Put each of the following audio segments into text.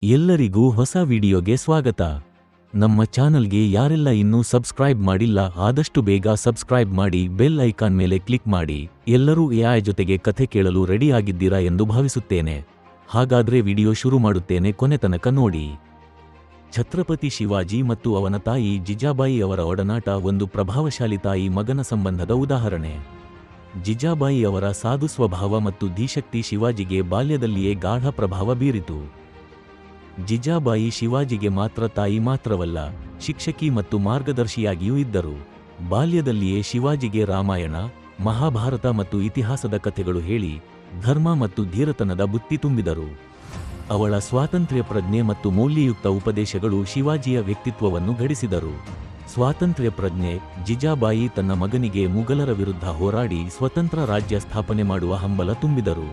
ಎಲ್ಲರಿಗೂ ಹೊಸ ವಿಡಿಯೋಗೆ ಸ್ವಾಗತ. ನಮ್ಮ ಚಾನಲ್ಗೆ ಯಾರೆಲ್ಲ ಇನ್ನೂ ಸಬ್ಸ್ಕ್ರೈಬ್ ಮಾಡಿಲ್ಲ ಆದಷ್ಟು ಬೇಗ ಸಬ್ಸ್ಕ್ರೈಬ್ ಮಾಡಿ, ಬೆಲ್ ಐಕಾನ್ ಮೇಲೆ ಕ್ಲಿಕ್ ಮಾಡಿ. ಎಲ್ಲರೂ ಎಐ ಜೊತೆಗೆ ಕಥೆ ಕೇಳಲು ರೆಡಿ ಆಗಿದ್ದೀರಾ ಎಂದು ಭಾವಿಸುತ್ತೇನೆ. ಹಾಗಾದ್ರೆ ವಿಡಿಯೋ ಶುರು ಮಾಡುತ್ತೇನೆ, ಕೊನೆ ತನಕ ನೋಡಿ. ಛತ್ರಪತಿ ಶಿವಾಜಿ ಮತ್ತು ಅವನ ತಾಯಿ ಜಿಜಾಬಾಯಿ ಅವರ ಒಡನಾಟ ಒಂದು ಪ್ರಭಾವಶಾಲಿ ತಾಯಿ ಮಗನ ಸಂಬಂಧದ ಉದಾಹರಣೆ. ಜಿಜಾಬಾಯಿ ಅವರ ಸಾಧು ಸ್ವಭಾವ ಮತ್ತು ಧೀಶಕ್ತಿ ಶಿವಾಜಿಗೆ ಬಾಲ್ಯದಲ್ಲಿಯೇ ಗಾಢ ಪ್ರಭಾವ ಬೀರಿತು. ಜಿಜಾಬಾಯಿ ಶಿವಾಜಿಗೆ ಮಾತ್ರ ತಾಯಿ ಮಾತ್ರವಲ್ಲ, ಶಿಕ್ಷಕಿ ಮತ್ತು ಮಾರ್ಗದರ್ಶಿಯಾಗಿಯೂ ಇದ್ದರು. ಬಾಲ್ಯದಲ್ಲಿಯೇ ಶಿವಾಜಿಗೆ ರಾಮಾಯಣ, ಮಹಾಭಾರತ ಮತ್ತು ಇತಿಹಾಸದ ಕಥೆಗಳು ಹೇಳಿ ಧರ್ಮ ಮತ್ತು ಧೀರತನದ ಬುತ್ತಿ ತುಂಬಿದರು. ಅವಳ ಸ್ವಾತಂತ್ರ್ಯ ಪ್ರಜ್ಞೆ ಮತ್ತು ಮೌಲ್ಯಯುಕ್ತ ಉಪದೇಶಗಳು ಶಿವಾಜಿಯ ವ್ಯಕ್ತಿತ್ವವನ್ನು ಘಡಿಸಿದರು. ಸ್ವಾತಂತ್ರ್ಯ ಪ್ರಜ್ಞೆ: ಜಿಜಾಬಾಯಿ ತನ್ನ ಮಗನಿಗೆ ಮುಘಲರ ವಿರುದ್ಧ ಹೋರಾಡಿ ಸ್ವತಂತ್ರ ರಾಜ್ಯ ಸ್ಥಾಪನೆ ಮಾಡುವ ಹಂಬಲ ತುಂಬಿದರು.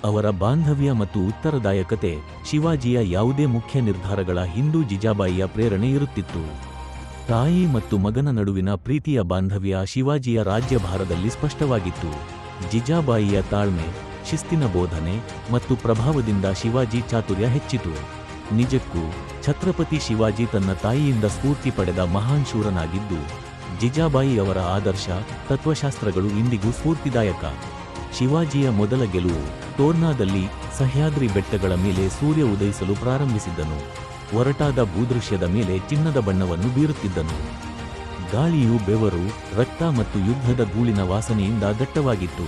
ಅವರ ಬಾಂಧವ್ಯ ಮತ್ತು ಉತ್ತರದಾಯಕತೆ: ಶಿವಾಜಿಯ ಯಾವುದೇ ಮುಖ್ಯ ನಿರ್ಧಾರಗಳ ಹಿಂದೂ ಜಿಜಾಬಾಯಿಯ ಪ್ರೇರಣೆ ಇರುತ್ತಿತ್ತು. ತಾಯಿ ಮತ್ತು ಮಗನ ನಡುವಿನ ಪ್ರೀತಿಯ ಬಾಂಧವ್ಯ ಶಿವಾಜಿಯ ರಾಜ್ಯಭಾರದಲ್ಲಿ ಸ್ಪಷ್ಟವಾಗಿತ್ತು. ಜಿಜಾಬಾಯಿಯ ತಾಳ್ಮೆ, ಶಿಸ್ತಿನ ಬೋಧನೆ ಮತ್ತು ಪ್ರಭಾವದಿಂದ ಶಿವಾಜಿ ಚಾತುರ್ಯ ಹೆಚ್ಚಿತು. ನಿಜಕ್ಕೂ ಛತ್ರಪತಿ ಶಿವಾಜಿ ತನ್ನ ತಾಯಿಯಿಂದ ಸ್ಫೂರ್ತಿ ಪಡೆದ ಮಹಾನ್ ಶೂರನಾಗಿದ್ದು, ಜಿಜಾಬಾಯಿ ಅವರ ಆದರ್ಶ, ತತ್ವಶಾಸ್ತ್ರಗಳು ಇಂದಿಗೂ ಸ್ಫೂರ್ತಿದಾಯಕ. ಶಿವಾಜಿಯ ಮೊದಲ ಗೆಲುವು: ತೋರ್ನಾದಲ್ಲಿ ಸಹ್ಯಾದ್ರಿ ಬೆಟ್ಟಗಳ ಮೇಲೆ ಸೂರ್ಯ ಉದಯಿಸಲು ಪ್ರಾರಂಭಿಸಿದ್ದನು. ಒರಟಾದ ಭೂದೃಶ್ಯದ ಮೇಲೆ ಚಿನ್ನದ ಬಣ್ಣವನ್ನು ಬೀರುತ್ತಿದ್ದನು. ಗಾಳಿಯು ಬೆವರು, ರಕ್ತ ಮತ್ತು ಯುದ್ಧದ ಧೂಳಿನ ವಾಸನೆಯಿಂದ ದಟ್ಟವಾಗಿತ್ತು.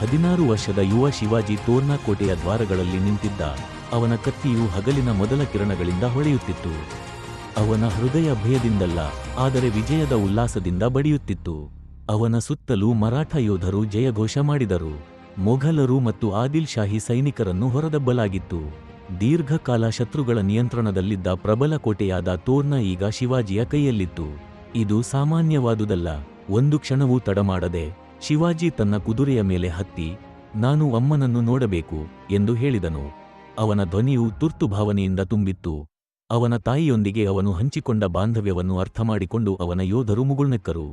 16 ವರ್ಷದ ಯುವ ಶಿವಾಜಿ ತೋರ್ನಾ ಕೋಟೆಯ ದ್ವಾರಗಳಲ್ಲಿ ನಿಂತಿದ್ದ. ಅವನ ಕತ್ತಿಯು ಹಗಲಿನ ಮೊದಲ ಕಿರಣಗಳಿಂದ ಹೊಳೆಯುತ್ತಿತ್ತು. ಅವನ ಹೃದಯ ಭಯದಿಂದಲ್ಲ, ಆದರೆ ವಿಜಯದ ಉಲ್ಲಾಸದಿಂದ ಬಡಿಯುತ್ತಿತ್ತು. ಅವನ ಸುತ್ತಲೂ ಮರಾಠ ಯೋಧರು ಜಯಘೋಷ ಮಾಡಿದರು. ಮೊಘಲರು ಮತ್ತು ಆದಿಲ್ ಶಾಹಿ ಸೈನಿಕರನ್ನು ಹೊರದಬ್ಬಲಾಗಿತ್ತು. ದೀರ್ಘಕಾಲ ಶತ್ರುಗಳ ನಿಯಂತ್ರಣದಲ್ಲಿದ್ದ ಪ್ರಬಲ ಕೋಟೆಯಾದ ತೋರ್ನಾ ಈಗ ಶಿವಾಜಿಯ ಕೈಯಲ್ಲಿತ್ತು. ಇದು ಸಾಮಾನ್ಯವಾದುದಲ್ಲ. ಒಂದು ಕ್ಷಣವೂ ತಡಮಾಡದೆ ಶಿವಾಜಿ ತನ್ನ ಕುದುರೆಯ ಮೇಲೆ ಹತ್ತಿ, "ನಾನು ಅಮ್ಮನನ್ನು ನೋಡಬೇಕು" ಎಂದು ಹೇಳಿದನು. ಅವನ ಧ್ವನಿಯು ತುರ್ತು ಭಾವನೆಯಿಂದ ತುಂಬಿತ್ತು. ಅವನ ತಾಯಿಯೊಂದಿಗೆ ಅವನು ಹಂಚಿಕೊಂಡ ಬಾಂಧವ್ಯವನ್ನು ಅರ್ಥಮಾಡಿಕೊಂಡು ಅವನ ಯೋಧರು ಮುಗುಳ್ನೆಕ್ಕರು.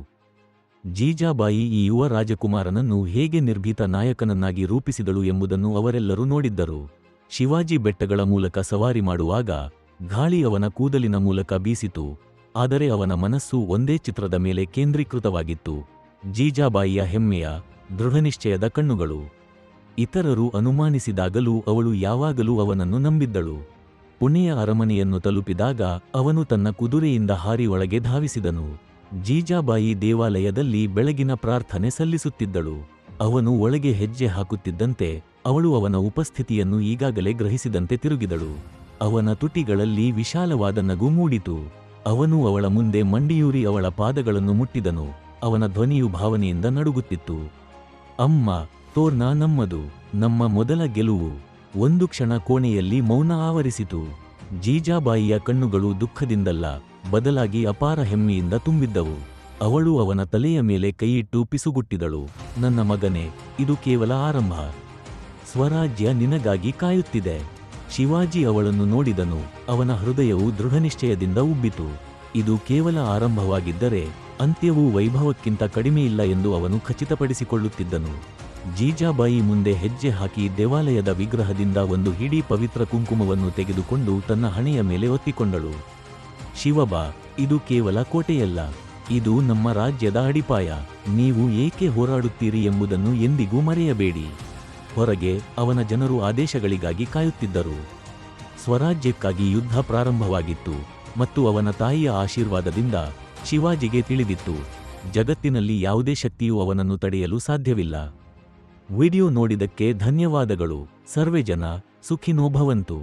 ಜಿಜಾಬಾಯಿ ಈ ಯುವ ರಾಜಕುಮಾರನನ್ನು ಹೇಗೆ ನಿರ್ಭೀತ ನಾಯಕನನ್ನಾಗಿ ರೂಪಿಸಿದಳು ಎಂಬುದನ್ನು ಅವರೆಲ್ಲರೂ ನೋಡಿದ್ದರು. ಶಿವಾಜಿ ಬೆಟ್ಟಗಳ ಮೂಲಕ ಸವಾರಿ ಮಾಡುವಾಗ ಗಾಳಿ ಅವನ ಕೂದಲಿನ ಮೂಲಕ ಬೀಸಿತು, ಆದರೆ ಅವನ ಮನಸ್ಸು ಒಂದೇ ಚಿತ್ರದ ಮೇಲೆ ಕೇಂದ್ರೀಕೃತವಾಗಿತ್ತು: ಜಿಜಾಬಾಯಿಯ ಹೆಮ್ಮೆಯ, ದೃಢನಿಶ್ಚಯದ ಕಣ್ಣುಗಳು. ಇತರರು ಅನುಮಾನಿಸಿದಾಗಲೂ ಅವಳು ಯಾವಾಗಲೂ ಅವನನ್ನು ನಂಬಿದ್ದಳು. ಪುಣೆಯ ಅರಮನೆಯನ್ನು ತಲುಪಿದಾಗ ಅವನು ತನ್ನ ಕುದುರೆಯಿಂದ ಹಾರಿ ಒಳಗೆ ಧಾವಿಸಿದನು. ಜಿಜಾಬಾಯಿ ದೇವಾಲಯದಲ್ಲಿ ಬೆಳಗಿನ ಪ್ರಾರ್ಥನೆ ಸಲ್ಲಿಸುತ್ತಿದ್ದಳು. ಅವನು ಒಳಗೆ ಹೆಜ್ಜೆ ಹಾಕುತ್ತಿದ್ದಂತೆ ಅವಳು ಅವನ ಉಪಸ್ಥಿತಿಯನ್ನು ಈಗಾಗಲೇ ಗ್ರಹಿಸಿದಂತೆ ತಿರುಗಿದಳು. ಅವನ ತುಟಿಗಳಲ್ಲಿ ವಿಶಾಲವಾದ ನಗು ಮೂಡಿತು. ಅವನು ಅವಳ ಮುಂದೆ ಮಂಡಿಯೂರಿ ಅವಳ ಪಾದಗಳನ್ನು ಮುಟ್ಟಿದನು. ಅವನ ಧ್ವನಿಯು ಭಾವನೆಯಿಂದ ನಡುಗುತ್ತಿತ್ತು. "ಅಮ್ಮ, ತೋರ್ನಾ ನಮ್ಮದು, ನಮ್ಮ ಮೊದಲ ಗೆಲುವು." ಒಂದು ಕ್ಷಣ ಕೋಣೆಯಲ್ಲಿ ಮೌನ ಆವರಿಸಿತು. ಜಿಜಾಬಾಯಿಯ ಕಣ್ಣುಗಳು ದುಃಖದಿಂದಲ್ಲ, ಬದಲಾಗಿ ಅಪಾರ ಹೆಮ್ಮೆಯಿಂದ ತುಂಬಿದ್ದವು. ಅವಳು ಅವನ ತಲೆಯ ಮೇಲೆ ಕೈಯಿಟ್ಟು ಪಿಸುಗುಟ್ಟಿದಳು, "ನನ್ನ ಮಗನೇ, ಇದು ಕೇವಲ ಆರಂಭ. ಸ್ವರಾಜ್ಯ ನಿನಗಾಗಿ ಕಾಯುತ್ತಿದೆ." ಶಿವಾಜಿ ಅವಳನ್ನು ನೋಡಿದನು. ಅವನ ಹೃದಯವು ದೃಢನಿಶ್ಚಯದಿಂದ ಉಬ್ಬಿತು. ಇದು ಕೇವಲ ಆರಂಭವಾಗಿದ್ದರೆ ಅಂತ್ಯವೂ ವೈಭವಕ್ಕಿಂತ ಕಡಿಮೆಯಿಲ್ಲ ಎಂದು ಅವನು ಖಚಿತಪಡಿಸಿಕೊಳ್ಳುತ್ತಿದ್ದನು. ಜಿಜಾಬಾಯಿ ಮುಂದೆ ಹೆಜ್ಜೆ ಹಾಕಿ ದೇವಾಲಯದ ವಿಗ್ರಹದಿಂದ ಒಂದು ಹಿಡಿ ಪವಿತ್ರ ಕುಂಕುಮವನ್ನು ತೆಗೆದುಕೊಂಡು ತನ್ನ ಹಣೆಯ ಮೇಲೆ ಒತ್ತಿಕೊಂಡಳು. "ಶಿವಬಾ, ಇದು ಕೇವಲ ಕೋಟೆಯಲ್ಲ, ಇದು ನಮ್ಮ ರಾಜ್ಯದ ಅಡಿಪಾಯ. ನೀವು ಏಕೆ ಹೋರಾಡುತ್ತೀರಿ ಎಂಬುದನ್ನು ಎಂದಿಗೂ ಮರೆಯಬೇಡಿ." ಹೊರಗೆ ಅವನ ಜನರು ಆದೇಶಗಳಿಗಾಗಿ ಕಾಯುತ್ತಿದ್ದರು. ಸ್ವರಾಜ್ಯಕ್ಕಾಗಿ ಯುದ್ಧ ಪ್ರಾರಂಭವಾಗಿತ್ತು ಮತ್ತು ಅವನ ತಾಯಿಯ ಆಶೀರ್ವಾದದಿಂದ ಶಿವಾಜಿಗೆ ತಿಳಿದಿತ್ತು, ಜಗತ್ತಿನಲ್ಲಿ ಯಾವುದೇ ಶಕ್ತಿಯೂ ಅವನನ್ನು ತಡೆಯಲು ಸಾಧ್ಯವಿಲ್ಲ. ವಿಡಿಯೋ ನೋಡಿದಕ್ಕೆ ಧನ್ಯವಾದಗಳು. ಸರ್ವೇ ಜನ ಸುಖಿನೋ ಭವಂತು.